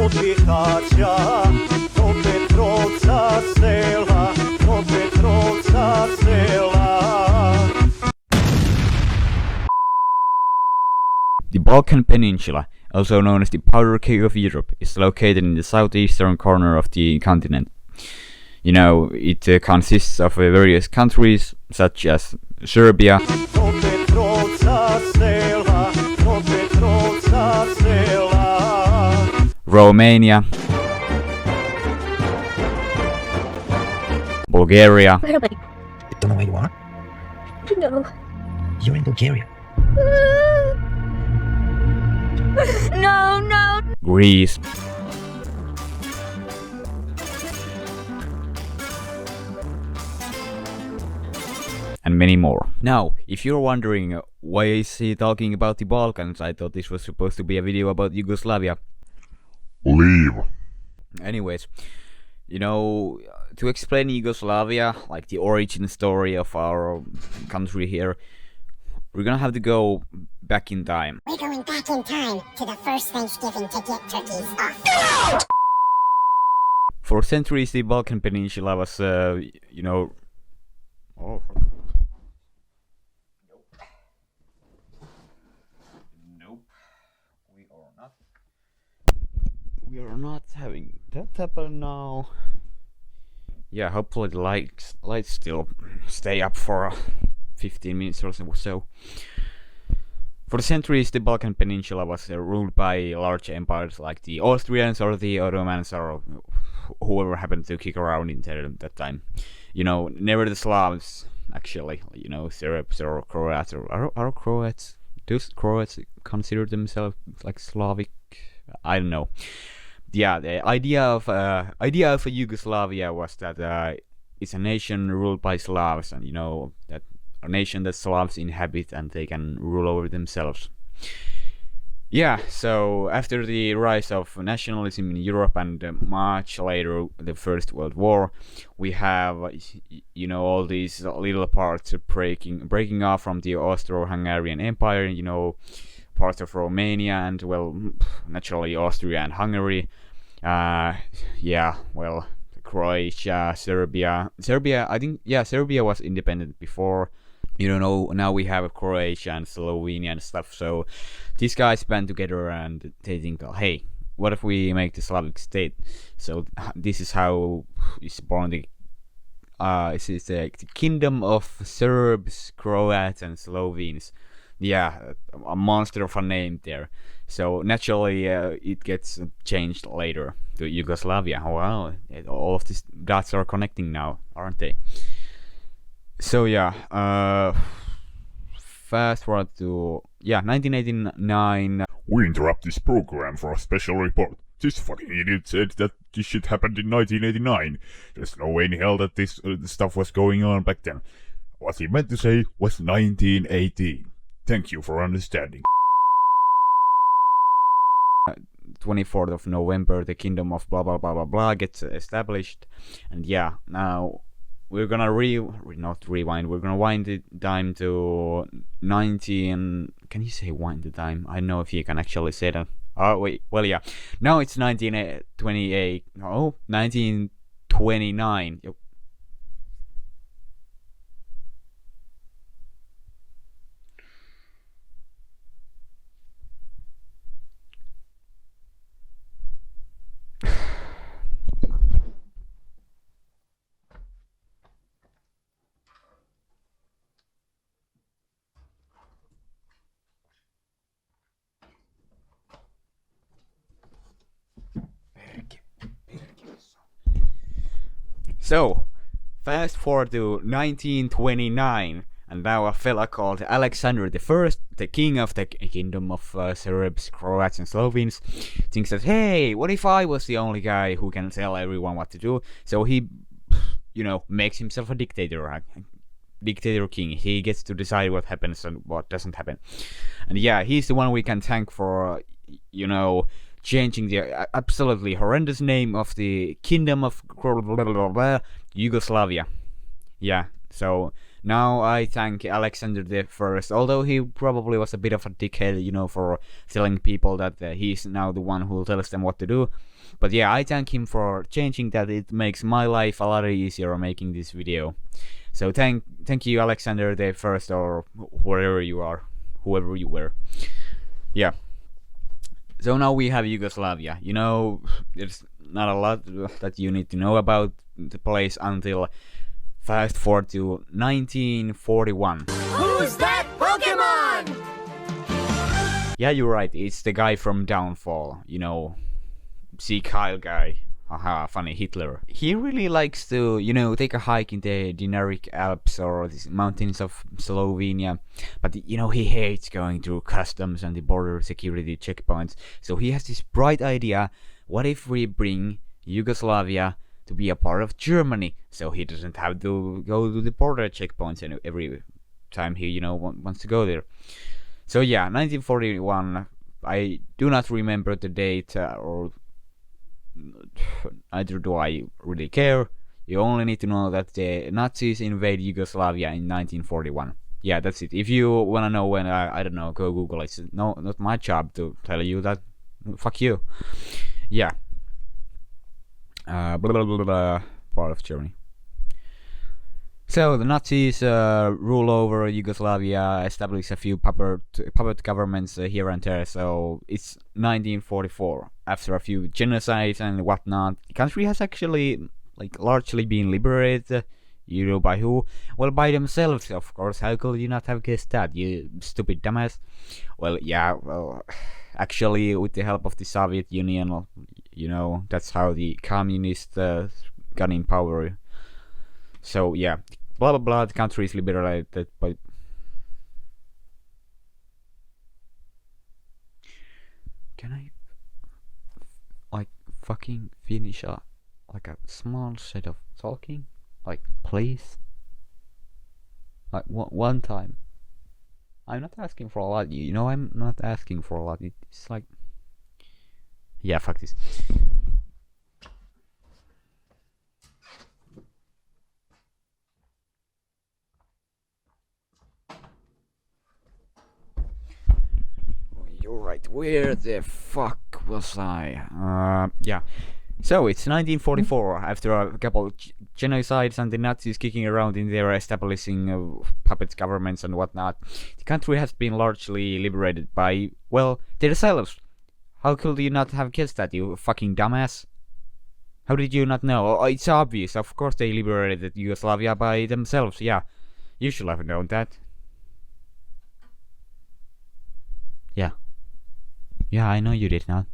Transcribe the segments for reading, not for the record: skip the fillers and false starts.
do Bihaća, do Petrovca sela, do Petrovca sela. The Balkan Peninsula, also known as the Powder Keg of Europe, is located in the southeastern corner of the continent. You know, it consists of various countries such as Serbia, Romania, Bulgaria, I don't know where you are. No. You're in Bulgaria. No. Greece, and many more. Now, if you're wondering why is he talking about the Balkans, I thought this was supposed to be a video about Yugoslavia. Leave. Anyways, you know, to explain Yugoslavia, like the origin story of our country here, we're gonna have to go back in time. We're going back in time to the first Thanksgiving to get turkeys off. For centuries, the Balkan Peninsula was, you know... Oh. Nope. We are not having that happen now. Yeah, hopefully the lights still stay up for 15 minutes or so. For centuries, the Balkan Peninsula was ruled by large empires like the Austrians or the Ottomans or whoever happened to kick around in there at that time. You know, never the Slavs, actually. You know, Serbs or Croats. Are Croats? Do Croats consider themselves like Slavic? I don't know. Yeah, the idea of a Yugoslavia was that it's a nation ruled by Slavs, and you know that a nation that Slavs inhabit and they can rule over themselves. Yeah, so after the rise of nationalism in Europe and much later the First World War, we have, you know, all these little parts breaking off from the Austro-Hungarian Empire, you know, parts of Romania and, well, naturally Austria and Hungary. Yeah, well, Croatia, Serbia, I think, yeah, Serbia was independent before. You don't know, now we have Croatia and Slovenia and stuff, so these guys band together and they think, oh, hey, what if we make the Slavic state? So this is how is born the kingdom of Serbs, Croats and Slovenes. Yeah, a monster of a name there. So naturally it gets changed later to Yugoslavia. Wow, all of these dots are connecting now, aren't they? So yeah, fast forward to 1989. We interrupt this program for a special report. This fucking idiot said that this shit happened in 1989. There's no way in hell that this stuff was going on back then. What he meant to say was 1918. Thank you for understanding. 24th of November, the kingdom of blah blah blah blah blah gets established, and yeah, now we're gonna rewind. We're gonna wind the time to 19. Can you say wind the time? I don't know if you can actually say that. Oh wait, well yeah. Now it's 1928. No, 1929. Yep. So, fast forward to 1929, and now a fella called Alexander I, the king of the kingdom of Serbs, Croats and Slovenes, thinks that, hey, what if I was the only guy who can tell everyone what to do? So he, you know, makes himself a dictator king. He gets to decide what happens and what doesn't happen. And yeah, he's the one we can thank for, you know, changing the absolutely horrendous name of the kingdom of Yugoslavia. Yeah, so Now I thank Alexander the First, although he probably was a bit of a dickhead, you know, for telling people that he's now the one who tells them what to do. But yeah, I thank him for changing that. It makes my life a lot easier making this video. So thank you, Alexander the First, or wherever you are, whoever you were. Yeah. So now we have Yugoslavia. You know, there's not a lot that you need to know about the place until fast forward to 1941. Who's that Pokemon? Yeah, you're right. It's the guy from Downfall. You know, see Kyle guy. Haha, funny Hitler. He really likes to, you know, take a hike in the Dinaric Alps or the mountains of Slovenia. But, you know, he hates going through customs and the border security checkpoints. So he has this bright idea. What if we bring Yugoslavia to be a part of Germany? So he doesn't have to go to the border checkpoints every time he, you know, wants to go there. So yeah, 1941. I do not remember the date or neither do I really care. You only need to know that the Nazis invade Yugoslavia in 1941. Yeah, that's it. If you wanna know when, I don't know, go Google it. It's not my job to tell you that. Fuck you. Yeah. Blah, blah, blah, blah, part of Germany. So the Nazis rule over Yugoslavia, establish a few puppet governments here and there. So it's 1944. After a few genocides and whatnot, the country has actually largely been liberated. You know by who? Well, by themselves, of course. How could you not have guessed that, you stupid dumbass? Well, yeah. Well, actually, with the help of the Soviet Union, you know, that's how the communists got in power. So yeah, blah blah blah. The country is liberated, but can I fucking finish a small set of talking? Please. One time. I'm not asking for a lot. You know, I'm not asking for a lot. It's yeah, fuck this. You're right. Where the fuck was I? Yeah. So it's 1944. After a couple genocides and the Nazis kicking around in there, establishing puppet governments and whatnot, the country has been largely liberated by, well, themselves. How could you not have guessed that, you fucking dumbass? How did you not know? Oh, it's obvious. Of course they liberated Yugoslavia by themselves. Yeah, you should have known that. Yeah. Yeah, I know you did not.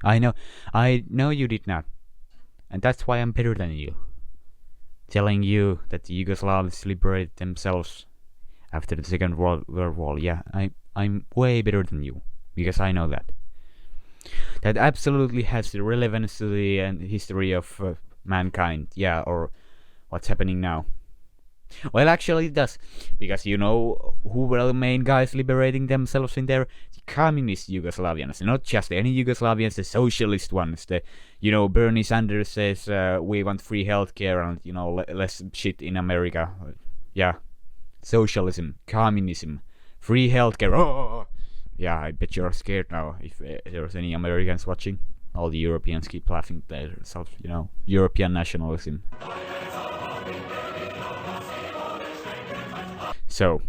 I know you did not. And that's why I'm better than you. Telling you that the Yugoslavs liberated themselves after the Second World War. Yeah, I'm way better than you. Because I know that. That absolutely has relevance to the history of mankind. Yeah, or what's happening now. Well, actually it does, because you know who were the main guys liberating themselves in there? The communist Yugoslavians, not just any Yugoslavians, the socialist ones. The, you know, Bernie Sanders says we want free healthcare and, you know, less shit in America. Yeah, socialism, communism, free healthcare. Oh! Yeah, I bet you're scared now if there's any Americans watching. All the Europeans keep laughing at themselves, you know, European nationalism. So,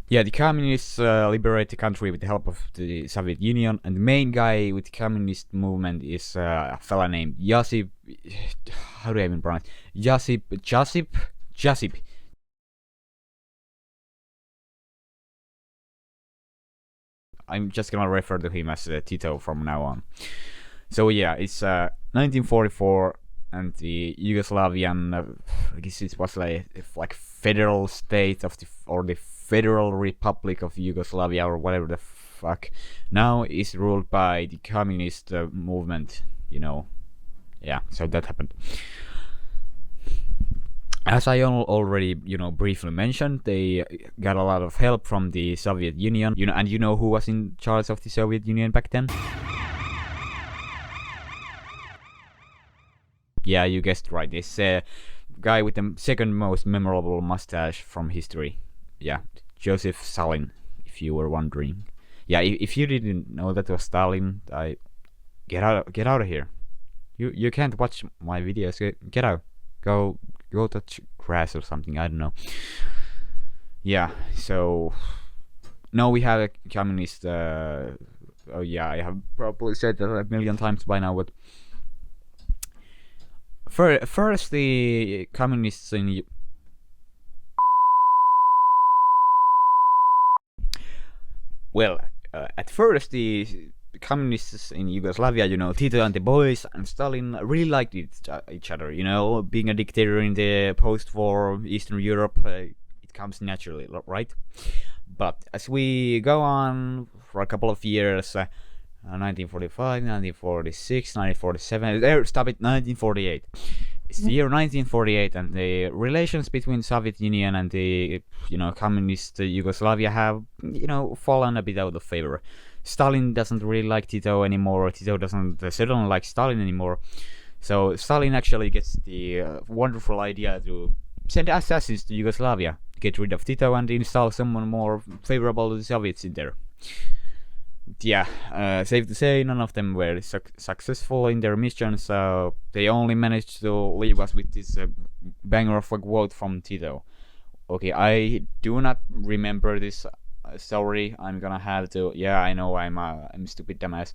yeah, the communists liberate the country with the help of the Soviet Union, and the main guy with the communist movement is a fella named Josip. How do I even pronounce? Josip. I'm just gonna refer to him as Tito from now on. So yeah, it's 1944. And the Yugoslavian, I guess it was like federal state of the Federal Republic of Yugoslavia or whatever the fuck, now is ruled by the communist movement. You know, yeah. So that happened. As I already, you know, briefly mentioned, they got a lot of help from the Soviet Union. You know, and you know who was in charge of the Soviet Union back then? Yeah, you guessed right. It's guy with the second most memorable mustache from history. Yeah, Joseph Stalin, if you were wondering. Yeah, if you didn't know that was Stalin, get out of here. You can't watch my videos. Get out. Go touch grass or something. I don't know. Yeah. So now we have a communist. Oh yeah, I have probably said that a million times by now. But first, the communists in at first the communists in Yugoslavia, you know, Tito and the boys and Stalin really liked each other. You know, being a dictator in the post-war Eastern Europe, it comes naturally, right? But as we go on for a couple of years, 1945, 1946, 1947, stop it, 1948. It's the year 1948, and the relations between Soviet Union and the, you know, communist Yugoslavia have, you know, fallen a bit out of favor. Stalin doesn't really like Tito anymore. Tito doesn't certainly like Stalin anymore. So Stalin actually gets the wonderful idea to send assassins to Yugoslavia, get rid of Tito and install someone more favorable to the Soviets in there. Yeah, safe to say, none of them were successful in their mission, so they only managed to leave us with this banger of a quote from Tito. Okay, I do not remember this story. I'm gonna have to. Yeah, I know I'm a stupid dumbass.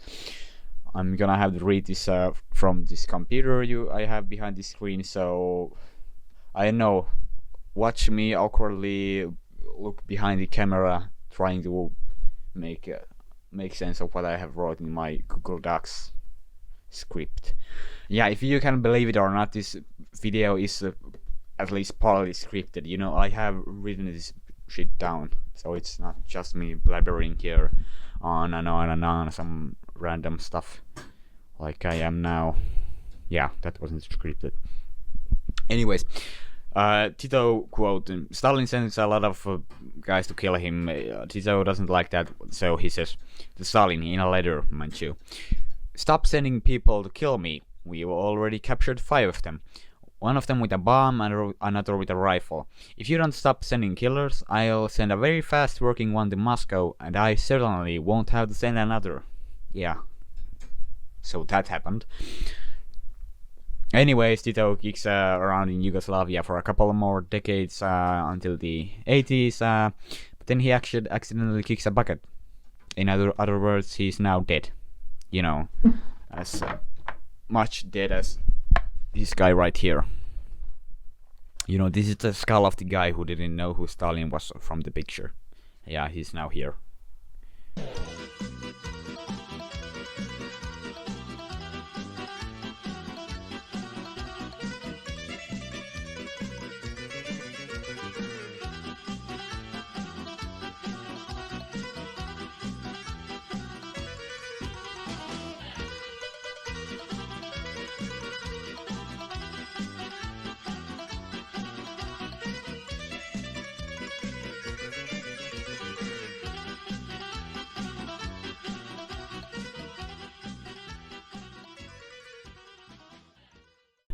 I'm gonna have to read this from this computer I have behind the screen. So I know. Watch me awkwardly look behind the camera, trying to make sense of what I have wrote in my Google Docs script. Yeah, if you can believe it or not, this video is at least partly scripted. You know, I have written this shit down, so it's not just me blabbering here on and on and on some random stuff like I am now. Yeah, that wasn't scripted. Anyways, Tito quote: Stalin sends a lot of guys to kill him. Tito doesn't like that, so he says to Stalin in a letter, mind you, "Stop sending people to kill me. We've already captured 5 of them. One of them with a bomb and another with a rifle. If you don't stop sending killers, I'll send a very fast working one to Moscow, and I certainly won't have to send another." Yeah. So that happened. Anyways, Tito kicks around in Yugoslavia for a couple more decades until the 80s, but then he actually accidentally kicks a bucket. In other words, he's now dead. You know, as much dead as this guy right here. You know, this is the skull of the guy who didn't know who Stalin was from the picture. Yeah, he's now here.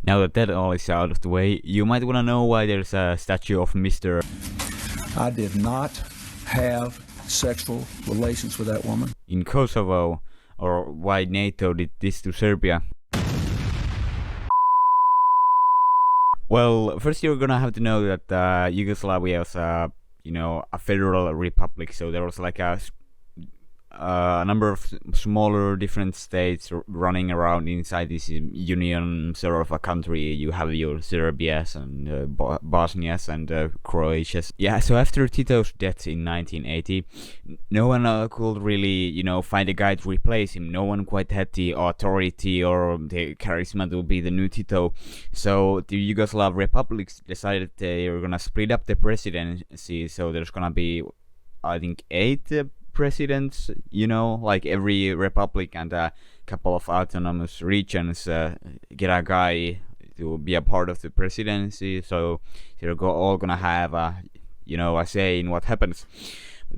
Now that all is out of the way, you might want to know why there's a statue of Mr. I did not have sexual relations with that woman in Kosovo, or why NATO did this to Serbia. Well, first you're gonna have to know that Yugoslavia was a federal republic, so there was like a number of smaller different states running around inside this union sort of a country. You have your Serbias and Bosnias and Croatias. Yeah, so after Tito's death in 1980, no one could really, find a guy to replace him. No one quite had the authority or the charisma to be the new Tito. So the Yugoslav republics decided they were gonna split up the presidency. So there's gonna be, I think, 8 presidents, like every republic and a couple of autonomous regions get a guy to be a part of the presidency, so they're all gonna have a say in what happens.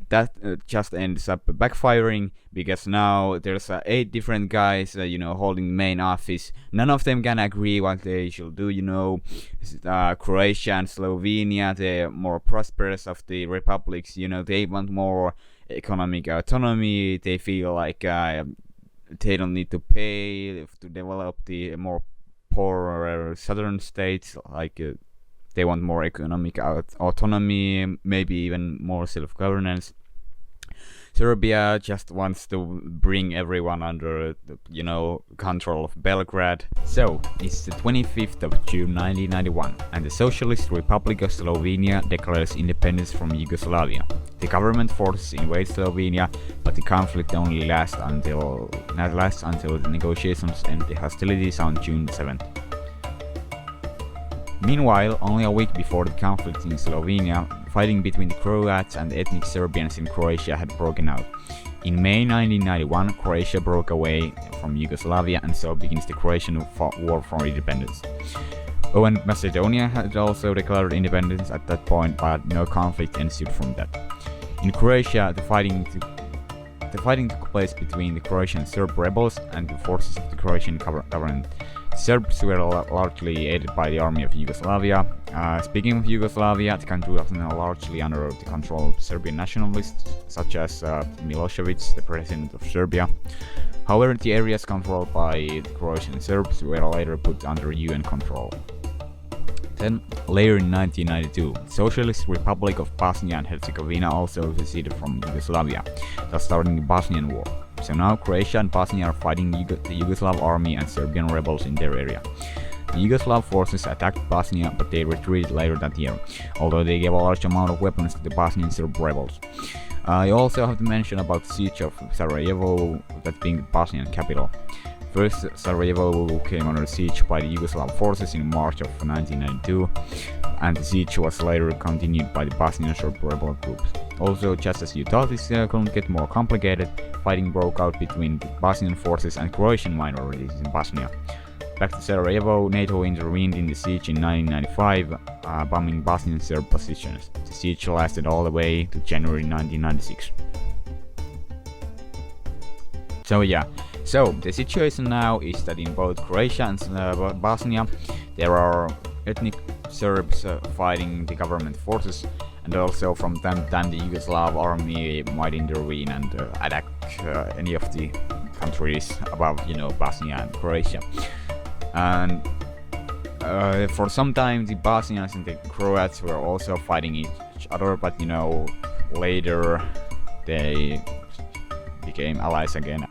that just ends up backfiring, because now there's 8 different guys holding the main office. None of them can agree what they should do. Croatia and Slovenia, the more prosperous of the republics, they want more economic autonomy. They feel like they don't need to pay to develop the more poorer southern states. Like they want more economic autonomy, maybe even more self-governance. Serbia just wants to bring everyone under control of Belgrade. So it's the 25th of June 1991, and the Socialist Republic of Slovenia declares independence from Yugoslavia. The government forces invade Slovenia, but the conflict only lasts until the negotiations end the hostilities on June 7th. Meanwhile, only a week before the conflict in Slovenia, fighting between the Croats and ethnic Serbians in Croatia had broken out. In May 1991, Croatia broke away from Yugoslavia, and so begins the Croatian War for Independence. And Macedonia had also declared independence at that point, but no conflict ensued from that. In Croatia, the fighting took place between the Croatian Serb rebels and the forces of the Croatian government. Serbs were largely aided by the army of Yugoslavia. Speaking of Yugoslavia, the country was now largely under the control of Serbian nationalists, such as Milosevic, the president of Serbia. However, the areas controlled by the Croatian Serbs were later put under UN control. Then, later in 1992, the Socialist Republic of Bosnia and Herzegovina also seceded from Yugoslavia, thus starting the Bosnian War. So now Croatia and Bosnia are fighting the Yugoslav army and Serbian rebels in their area. The Yugoslav forces attacked Bosnia, but they retreated later that year, although they gave a large amount of weapons to the Bosnian Serb rebels. I also have to mention about the siege of Sarajevo, that being the Bosnian capital. First, Sarajevo came under siege by the Yugoslav forces in March of 1992, and the siege was later continued by the Bosnian Serb rebel groups. Also, just as you thought, this couldn't get more complicated, fighting broke out between the Bosnian forces and Croatian minorities in Bosnia. Back to Sarajevo, NATO intervened in the siege in 1995, bombing Bosnian Serb positions. The siege lasted all the way to January 1996. So the situation now is that in both Croatia and Bosnia there are ethnic Serbs fighting the government forces, and also from time to time the Yugoslav army might intervene and attack any of the countries above, Bosnia and Croatia. And for some time the Bosnians and the Croats were also fighting each other, but later they became allies again.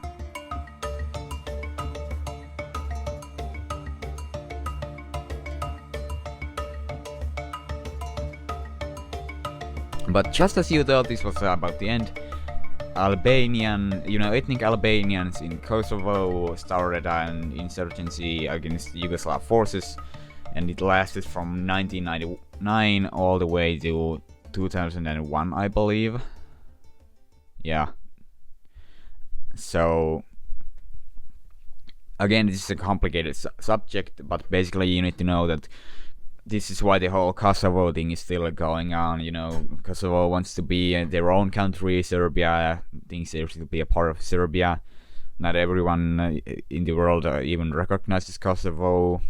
But just as you thought this was about the end, ethnic Albanians in Kosovo started an insurgency against the Yugoslav forces, and it lasted from 1999 all the way to 2001, I believe. Yeah. So, again, this is a complicated subject, but basically you need to know that this is why the whole Kosovo thing is still going on. Kosovo wants to be their own country. Serbia thinks they should be a part of Serbia. Not everyone in the world even recognizes Kosovo.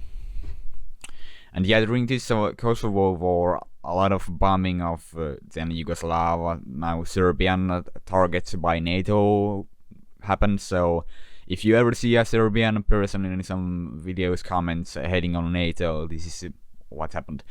And yeah, during this Kosovo war, a lot of bombing of then Yugoslav, now Serbian targets by NATO happened. So if you ever see a Serbian person in some videos, comments heading on NATO, this is what happened.